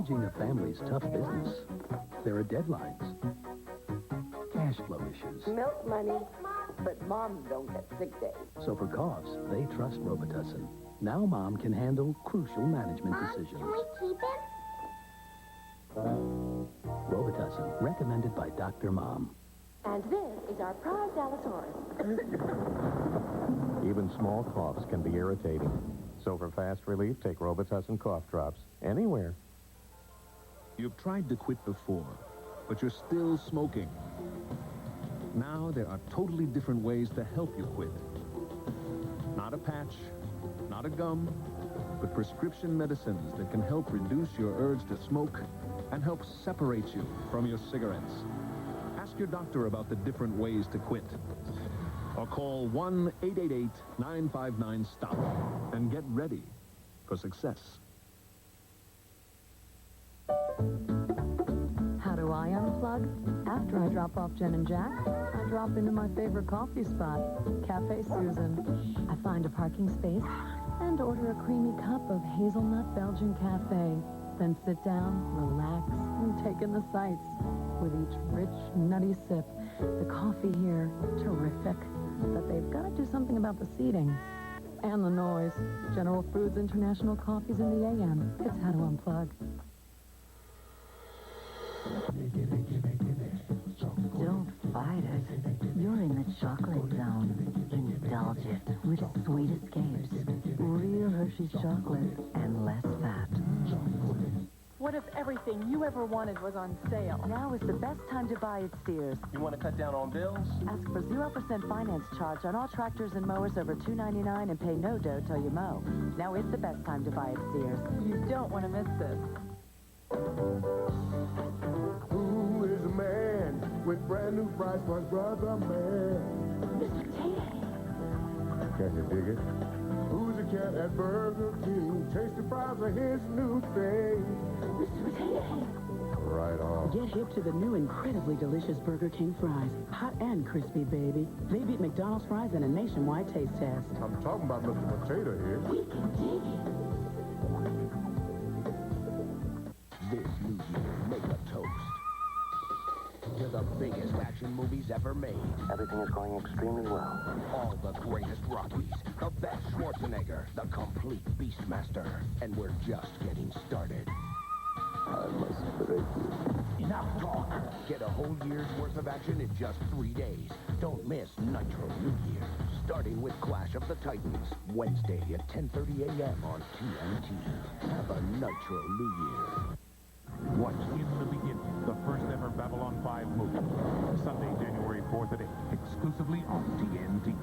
Managing a family's tough business. There are deadlines, cash flow issues. Milk money, but moms don't get sick days. So for coughs, they trust Robitussin. Now Mom can handle crucial management decisions. Can we keep him? Robitussin, recommended by Dr. Mom. And this is our prized Allosaurus. Even small coughs can be irritating. So for fast relief, take Robitussin cough drops anywhere. You've tried to quit before, but you're still smoking. Now there are totally different ways to help you quit. Not a patch, not a gum, but prescription medicines that can help reduce your urge to smoke and help separate you from your cigarettes. Ask your doctor about the different ways to quit. Or call 1-888-959-STOP and get ready for success. How do I unplug? After I drop off Jen and Jack, I drop into my favorite coffee spot, Cafe Susan. I find a parking space and order a creamy cup of hazelnut Belgian cafe. Then sit down, relax, and take in the sights. With each rich, nutty sip, the coffee here, terrific. But they've got to do something about the seating. And the noise. General Foods International Coffees in the AM. It's how to unplug. Don't fight it. You're in the chocolate zone. Indulge it with sweet escapes, real Hershey's chocolate, and less fat. What if everything you ever wanted was on sale? Now is the best time to buy at Sears. You want to cut down on bills? Ask for 0% finance charge on all tractors and mowers over $2.99 and pay no dough till you mow. Now is the best time to buy at Sears. You don't want to miss this. Who is a man with brand new fries for his brother man? Mr. Potato. Can you dig it? Who's a cat at Burger King? Tasty fries are his new thing. Mr. Potato. Right on. Get hip to the new incredibly delicious Burger King fries. Hot and crispy, baby. They beat McDonald's fries in a nationwide taste test. I'm talking about Mr. Potato here. We can dig it. This New Year, make a toast to the biggest action movies ever made. Everything is going extremely well. All the greatest Rockies, the best Schwarzenegger, the complete Beastmaster. And we're just getting started. I must break you. Enough talk. Get a whole year's worth of action in just 3 days. Don't miss Nitro New Year. Starting with Clash of the Titans, Wednesday at 10:30 a.m. on TNT. Have a Nitro New Year. Watch In the Beginning, the first ever Babylon 5 movie. Sunday, January 4th at 8, exclusively on TNT.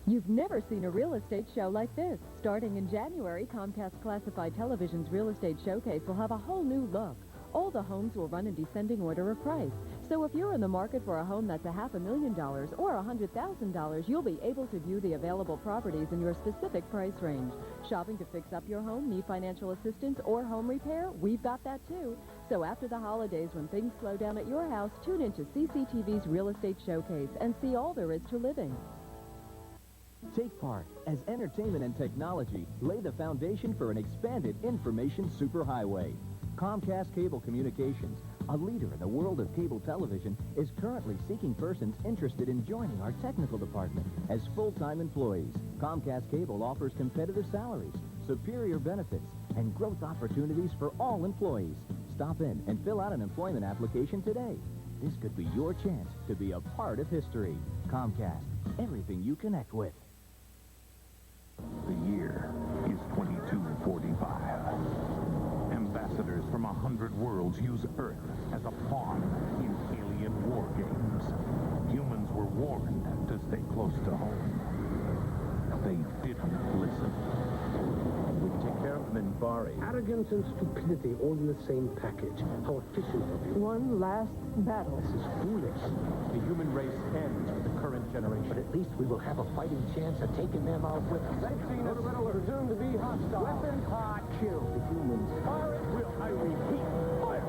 You've never seen a real estate show like this. Starting in January, Comcast Classified Television's Real Estate Showcase will have a whole new look. All the homes will run in descending order of price. So if you're in the market for a home that's $500,000 or $100,000, you'll be able to view the available properties in your specific price range. Shopping to fix up your home, need financial assistance, or home repair? We've got that too. So after the holidays, when things slow down at your house, tune into CCTV's Real Estate Showcase and see all there is to living. Take part as entertainment and technology lay the foundation for an expanded information superhighway. Comcast Cable Communications, a leader in the world of cable television, is currently seeking persons interested in joining our technical department as full-time employees. Comcast Cable offers competitive salaries, superior benefits, and growth opportunities for all employees. Stop in and fill out an employment application today. This could be your chance to be a part of history. Comcast, everything you connect with. The year is 2245. Ambassadors from 100 worlds use Earth as a pawn in alien war games. Humans were warned to stay close to home. They didn't listen. We can take care of them in Bari. Arrogance and stupidity all in the same package. How efficient of you. One last battle. This is foolish. The human race ends with the current generation. But at least we will have a fighting chance of taking them out with us. Orbital will presumed to be hostile. Weapons hot. Kill the humans. Fire at will. I repeat, fire.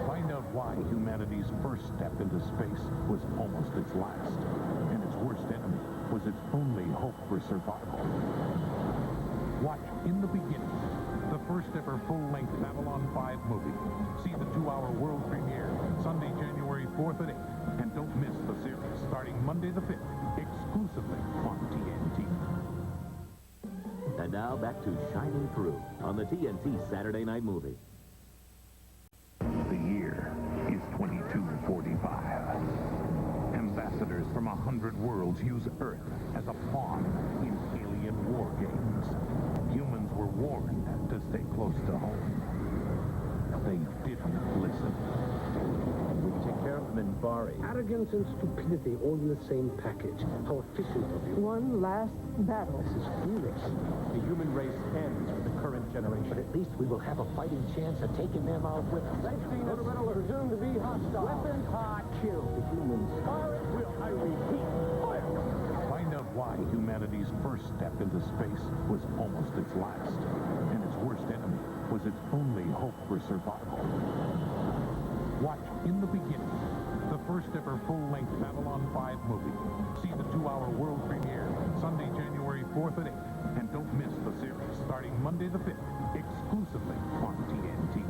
Find out why humanity's first step into space was almost its last, and its worst enemy was its only hope for survival. Watch In the Beginning, the first ever full-length Babylon 5 movie. 4th at 8. And don't miss the series starting Monday the 5th, exclusively on TNT. And now back to Shining Through on the TNT Saturday Night Movie. The year is 2245. Ambassadors from 100 worlds use Earth as a pawn in alien war games. Humans were warned to stay close to home. They didn't listen. We take care of them in Bari. Arrogance and stupidity all in the same package. How efficient of you. One last battle. This is foolish. The human race ends with the current generation. But at least we will have a fighting chance of taking them out with us. Safety order resumed to be hostile. Weapons hot. Kill the humans. Fire at will. I repeat, fire. Find out why humanity's first step into space was almost its last, and its worst enemy was its only hope for survival. Watch In the Beginning, the first ever full-length Babylon 5 movie. See the 2-hour world premiere Sunday, January 4th at 8. And don't miss the series starting Monday the 5th, exclusively on TNT.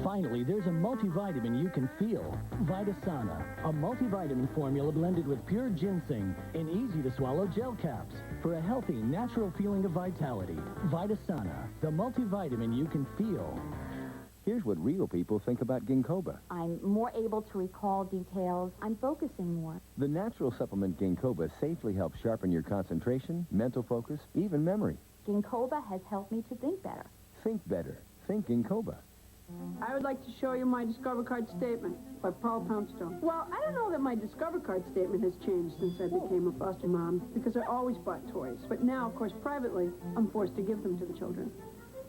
Finally, there's a multivitamin you can feel. Vitasana, a multivitamin formula blended with pure ginseng in easy-to-swallow gel caps for a healthy, natural feeling of vitality. Vitasana, the multivitamin you can feel. Here's what real people think about Ginkoba. I'm more able to recall details. I'm focusing more. The natural supplement Ginkoba safely helps sharpen your concentration, mental focus, even memory. Ginkoba has helped me to think better. Think better. Think Ginkoba. I would like to show you my Discover Card statement by Paul Poundstone. Well, I don't know that my Discover Card statement has changed since I became a foster mom, because I always bought toys. But now, of course, privately, I'm forced to give them to the children.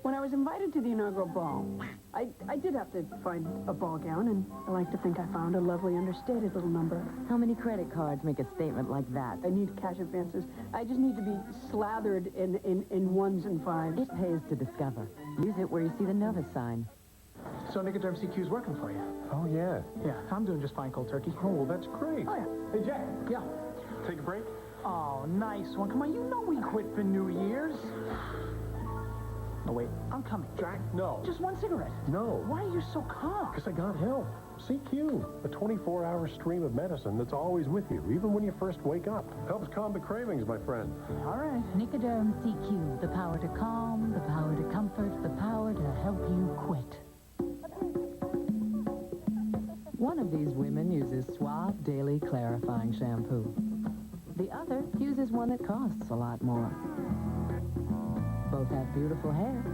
When I was invited to the inaugural ball, I did have to find a ball gown, and I like to think I found a lovely understated little number. How many credit cards make a statement like that? I need cash advances. I just need to be slathered in ones and fives. It pays to discover. Use it where you see the Nova sign. So Nicoderm CQ's working for you. Oh, yeah. Yeah, I'm doing just fine, cold turkey. Oh, well, that's great. Oh, yeah. Hey, Jack. Yeah. Take a break? Oh, nice one. Come on, you know we quit for New Year's. No, wait, I'm coming. Jack, no. Just one cigarette. No. Why are you so calm? Because I got help. CQ, a 24-hour stream of medicine that's always with you, even when you first wake up. Helps calm the cravings, my friend. All right. Nicoderm CQ, the power to calm, the power to comfort, the power to help you quit. One of these women uses Suave Daily Clarifying Shampoo. The other uses one that costs a lot more. Both have beautiful hair,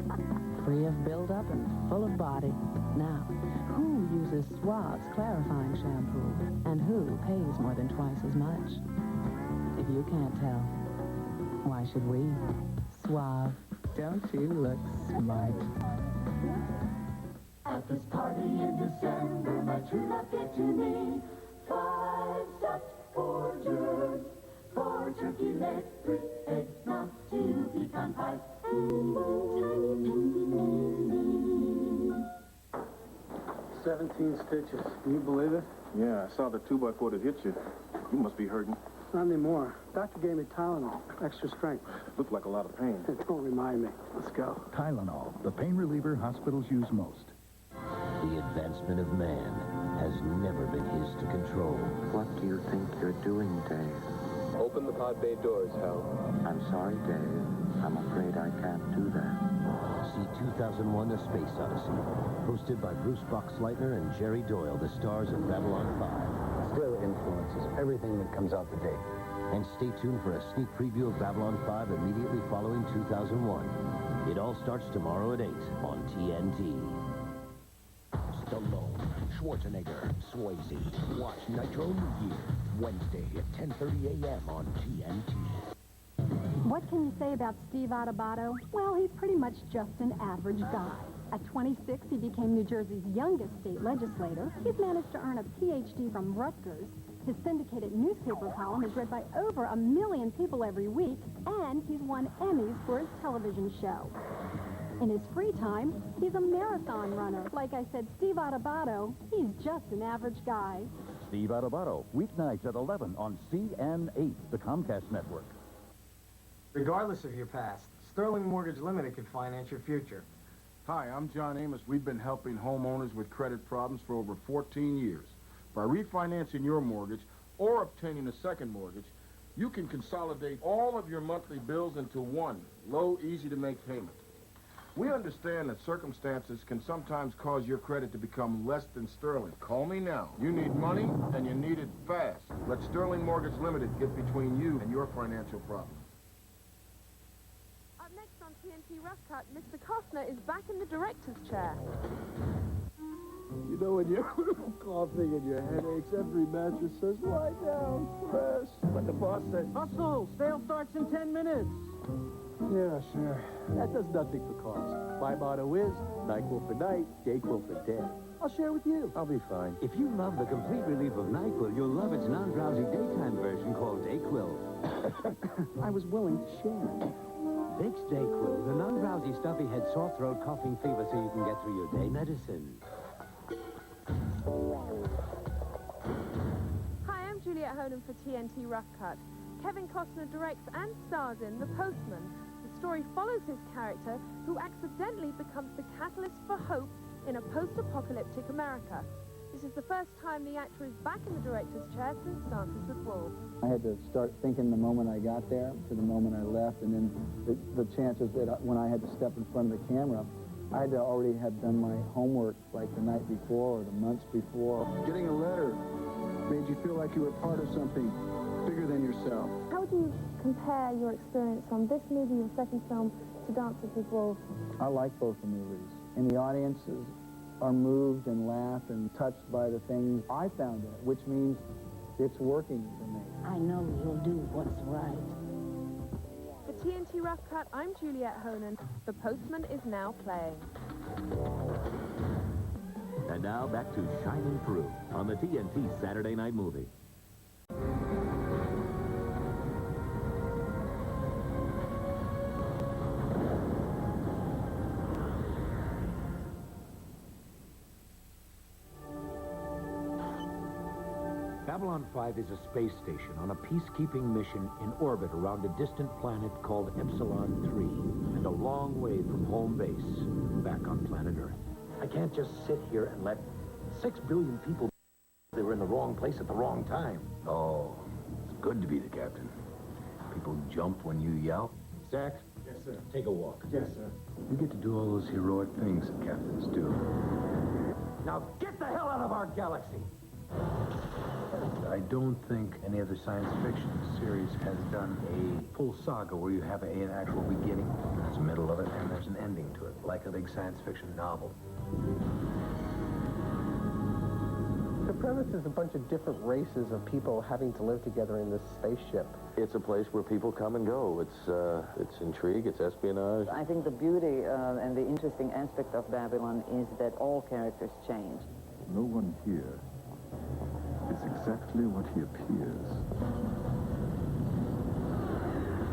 free of buildup and full of body. Now, who uses Suave's clarifying shampoo, and who pays more than twice as much? If you can't tell, why should we? Suave, don't you look smart? At this party in December, my true love gave to me 5 stuffed orders, 4 turkey leg, 3 eggs, not to pecan pie. 17 stitches. Can you believe it? Yeah, I saw the 2x4 that hit you. You must be hurting. Not anymore. Doctor gave me Tylenol, extra strength. Looked like a lot of pain. Don't remind me. Let's go. Tylenol, the pain reliever hospitals use most. The advancement of man has never been his to control. What do you think you're doing, Dave? Open the pod bay doors, Hal. I'm sorry, Dave. I'm afraid I can't do that. See 2001 A Space Odyssey. Hosted by Bruce Boxleitner and Jerry Doyle, the stars of Babylon 5. Thriller influences everything that comes out today. And stay tuned for a sneak preview of Babylon 5 immediately following 2001. It all starts tomorrow at 8 on TNT. Stallone, Schwarzenegger, Swayze. Watch Nitro New Year, Wednesday at 10:30 a.m. on TNT. What can you say about Steve Adubato? Well, he's pretty much just an average guy. At 26, he became New Jersey's youngest state legislator. He's managed to earn a Ph.D. from Rutgers. His syndicated newspaper column is read by over 1 million people every week, and he's won Emmys for his television show. In his free time, he's a marathon runner. Like I said, Steve Adubato, he's just an average guy. Steve Adubato, weeknights at 11 on CN8, the Comcast network. Regardless of your past, Sterling Mortgage Limited can finance your future. Hi, I'm John Amos. We've been helping homeowners with credit problems for over 14 years. By refinancing your mortgage or obtaining a second mortgage, you can consolidate all of your monthly bills into one low, easy-to-make payment. We understand that circumstances can sometimes cause your credit to become less than sterling. Call me now. You need money, and you need it fast. Let Sterling Mortgage Limited get between you and your financial problems. Up next on TNT Rough Cut, Mr. Costner is back in the director's chair. You know, when you're coughing and your head aches, every mattress says, lie down, rest. But the boss says, Hustle! Sale starts in 10 minutes. yeah, sure. That does nothing for cost. My motto is, NyQuil for night, DayQuil for day. I'll share with you. I'll be fine. If you love the complete relief of NyQuil, you'll love its non-drowsy daytime version called DayQuil. I was willing to share. Vicks DayQuil, the non-drowsy stuffy head, sore throat, coughing, fever, so you can get through your day medicine. Hi, I'm Juliet Honan for TNT Rough Cut. Kevin Costner directs and stars in The Postman. The story follows his character, who accidentally becomes the catalyst for hope in a post-apocalyptic America. This is the first time the actor is back in the director's chair since Dances with Wolves. I had to start thinking the moment I got there to the moment I left, and then the chances that when I had to step in front of the camera, I had to already have done my homework like the night before or the months before. Getting a letter made you feel like you were part of something bigger than yourself. How would you compare your experience on this movie, your second film, to Dances with Wolves? I like both the movies, and the audiences are moved and laugh and touched by the things I found out, which means it's working for me. I know you'll do what's right. For TNT Rough Cut, I'm Juliet Honan. The Postman is now playing. And now back to Shining Through on the TNT Saturday Night Movie. Babylon 5 is a space station on a peacekeeping mission in orbit around a distant planet called Epsilon 3, and a long way from home base, back on planet Earth. I can't just sit here and let 6 billion people they were in the wrong place at the wrong time. Oh, it's good to be the captain. People jump when you yell. Zach? Yes, sir. Take a walk. Yes, sir. You get to do all those heroic things that captains do. Now get the hell out of our galaxy! I don't think any other science fiction series has done a full saga where you have an actual beginning, there's a middle of it, and there's an ending to it, like a big science fiction novel. The premise is a bunch of different races of people having to live together in this spaceship. It's a place where people come and go. It's intrigue, it's espionage. I think the beauty and the interesting aspect of Babylon is that all characters change. No one here is exactly what he appears.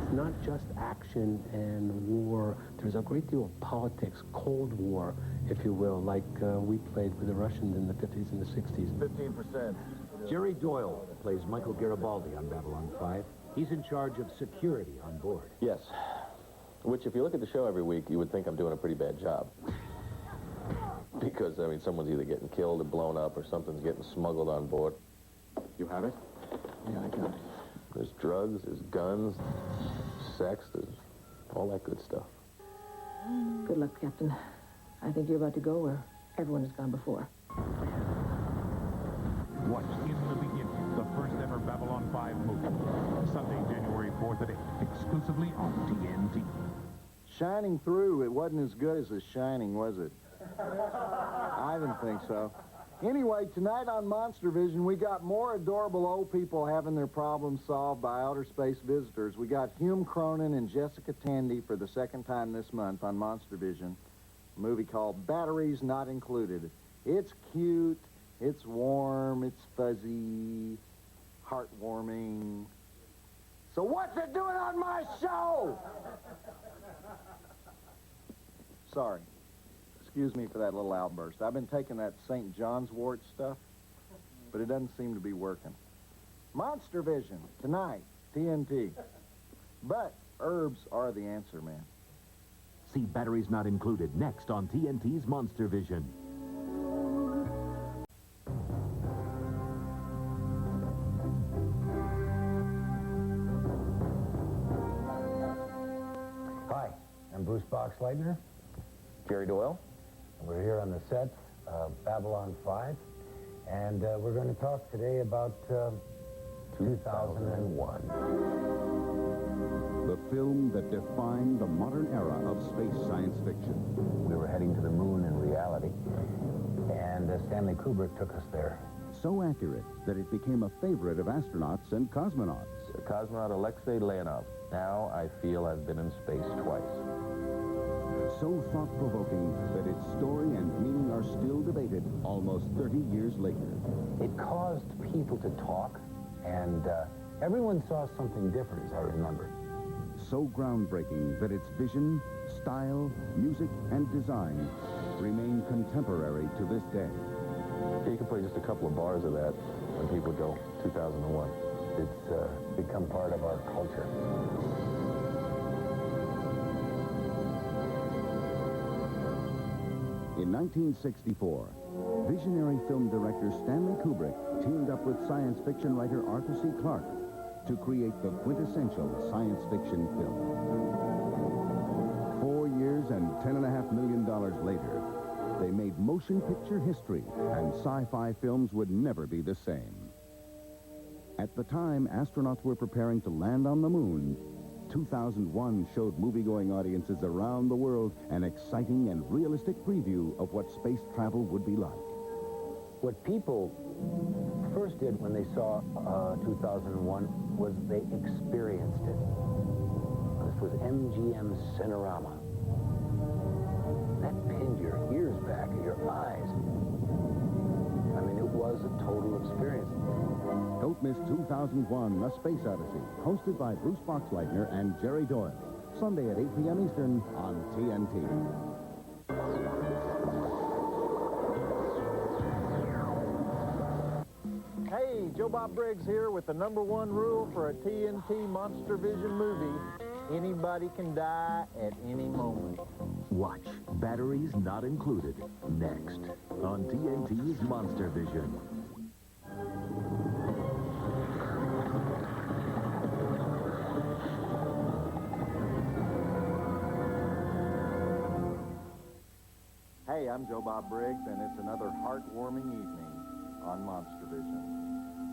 It's not just action and war. There's a great deal of politics, Cold War, if you will, like we played with the Russians in the 50s and the 60s. 15%. Jerry Doyle plays Michael Garibaldi on Babylon 5. He's in charge of security on board. Yes. Which, if you look at the show every week, you would think I'm doing a pretty bad job. Because, I mean, someone's either getting killed or blown up or something's getting smuggled on board. You have it? Yeah, I got it. There's drugs, there's guns, sex, there's all that good stuff. Good luck, Captain. I think you're about to go where everyone has gone before. Watch In the Beginning, the first ever Babylon 5 movie. Sunday, January 4th at 8, exclusively on TNT. Shining Through, it wasn't as good as The Shining, was it? I didn't think so. Anyway, tonight on Monster Vision, we got more adorable old people having their problems solved by outer space visitors. We got Hume Cronin and Jessica Tandy for the second time this month on Monster Vision. A movie called Batteries Not Included. It's cute, it's warm, it's fuzzy, heartwarming. So what's it doing on my show? Sorry. Excuse me for that little outburst. I've been taking that St. John's wort stuff, but it doesn't seem to be working. Monster Vision, tonight, TNT. But herbs are the answer, man. See Batteries Not Included next on TNT's Monster Vision. Hi, I'm Bruce Boxleitner. Jerry Doyle. We're here on the set of Babylon 5, and we're going to talk today about 2001. The film that defined the modern era of space science fiction. We were heading to the moon in reality, and Stanley Kubrick took us there. So accurate that it became a favorite of astronauts and cosmonauts. Cosmonaut Alexei Leonov. Now I feel I've been in space twice. So thought-provoking that its story and meaning are still debated almost 30 years later. It caused people to talk, and everyone saw something different, as I remember. So groundbreaking that its vision, style, music, and design remain contemporary to this day. You can play just a couple of bars of that when people go 2001. It's become part of our culture. In 1964, visionary film director Stanley Kubrick teamed up with science fiction writer Arthur C. Clarke to create the quintessential science fiction film. 4 years and $10.5 million later, they made motion picture history, and sci-fi films would never be the same. At the time astronauts were preparing to land on the moon, 2001 showed movie-going audiences around the world an exciting and realistic preview of what space travel would be like. What people first did when they saw 2001 was they experienced it. This was MGM Cinerama. That pinned your ears back and your eyes. I mean, it was a total experience. Don't miss 2001, A Space Odyssey, hosted by Bruce Boxleitner and Jerry Doyle. Sunday at 8 p.m. Eastern on TNT. Hey, Joe Bob Briggs here with the #1 rule for a TNT Monster Vision movie. Anybody can die at any moment. Watch Batteries Not Included next on TNT's Monster Vision. Hey, I'm Joe Bob Briggs, and it's another heartwarming evening on Monster Vision.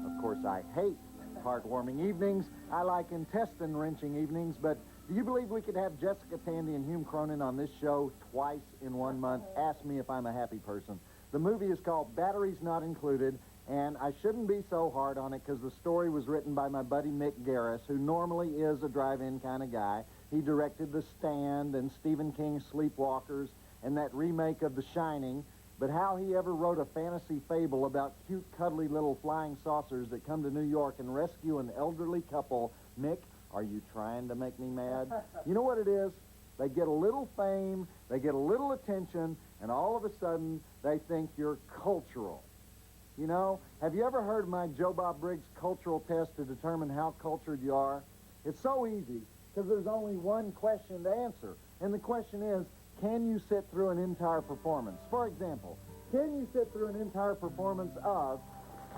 Of course, I hate heartwarming evenings. I like intestine-wrenching evenings, but do you believe we could have Jessica Tandy and Hume Cronin on this show twice in 1 month? Ask me if I'm a happy person. The movie is called Batteries Not Included, and I shouldn't be so hard on it because the story was written by my buddy Mick Garris, who normally is a drive-in kind of guy. He directed The Stand and Stephen King's Sleepwalkers and that remake of The Shining, but how he ever wrote a fantasy fable about cute, cuddly little flying saucers that come to New York and rescue an elderly couple, Mick, are you trying to make me mad? You know what it is? They get a little fame, they get a little attention, and all of a sudden, they think you're cultural. You know, have you ever heard of my Joe Bob Briggs cultural test to determine how cultured you are? It's so easy, because there's only one question to answer, and the question is, can you sit through an entire performance? For example, can you sit through an entire performance of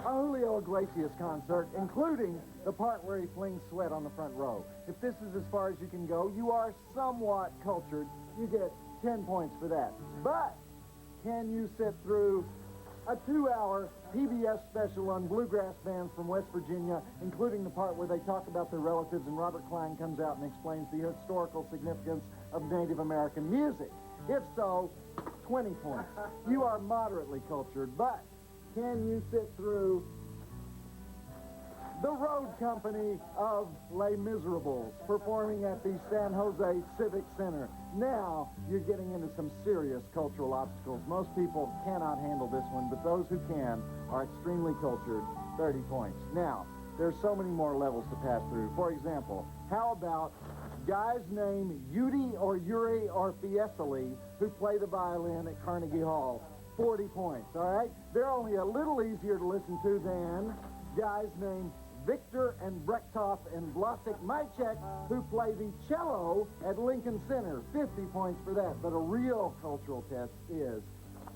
a Julio Iglesias concert, including the part where he flings sweat on the front row? If this is as far as you can go, you are somewhat cultured. You get 10 points for that. But can you sit through a 2-hour PBS special on bluegrass bands from West Virginia, including the part where they talk about their relatives and Robert Klein comes out and explains the historical significance of Native American music? If so, 20 points. You are moderately cultured, but can you sit through the road company of Les Miserables performing at the San Jose Civic Center? Now you're getting into some serious cultural obstacles. Most people cannot handle this one, but those who can are extremely cultured. 30 points. Now, there's so many more levels to pass through. For example, how about guys named Yuri or Yuri or Fiesoli who play the violin at Carnegie Hall? 40 points, all right? They're only a little easier to listen to than guys named Victor and Brechthoff and Blasek Majcek, who play the cello at Lincoln Center. 50 points for that. But a real cultural test is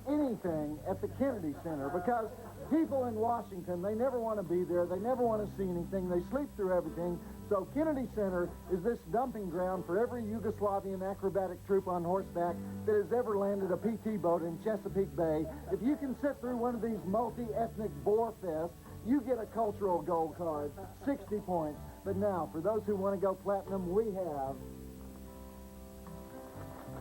anything at the Kennedy Center, because people in Washington, they never want to be there. They never want to see anything. They sleep through everything. So Kennedy Center is this dumping ground for every Yugoslavian acrobatic troupe on horseback that has ever landed a PT boat in Chesapeake Bay. If you can sit through one of these multi-ethnic boar fests, you get a cultural gold card, 60 points. But now, for those who want to go platinum, we have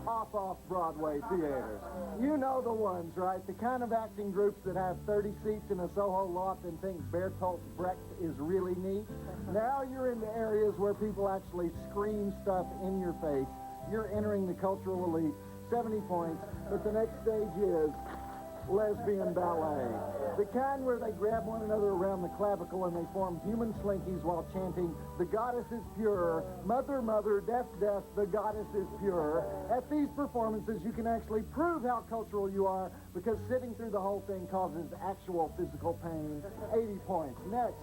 off-Broadway theaters. You know the ones, right? The kind of acting groups that have 30 seats in a Soho loft and think Bertolt Brecht is really neat. Now you're into areas where people actually scream stuff in your face. You're entering the cultural elite, 70 points, but the next stage is lesbian ballet. The kind where they grab one another around the clavicle and they form human slinkies while chanting, "The goddess is pure, mother, mother, death, death, the goddess is pure." At these performances, you can actually prove how cultural you are, because sitting through the whole thing causes actual physical pain. 80 points. Next,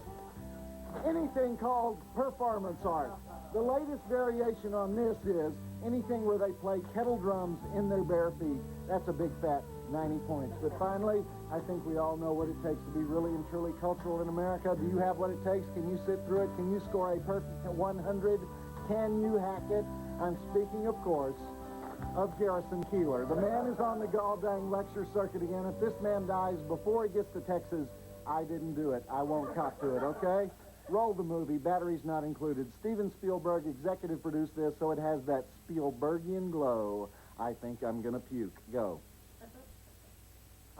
anything called performance art. The latest variation on this is anything where they play kettle drums in their bare feet. That's a big fat 90 points. But finally, I think we all know what it takes to be really and truly cultural in America. Do you have what it takes? Can you sit through it? Can you score a perfect 100? Can you hack it? I'm speaking, of course, of Garrison Keillor. The man is on the gall-dang lecture circuit again. If this man dies before he gets to Texas, I didn't do it. I won't cop to it, okay? Roll the movie, batteries not included. Steven Spielberg executive produced this, so it has that Spielbergian glow. I think I'm gonna puke. Go.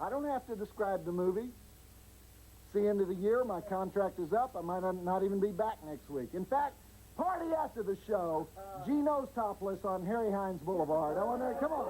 I don't have to describe the movie. It's the end of the year. My contract is up. I might not even be back next week. In fact, party after the show. Gino's topless on Harry Hines Boulevard. I want to, come on.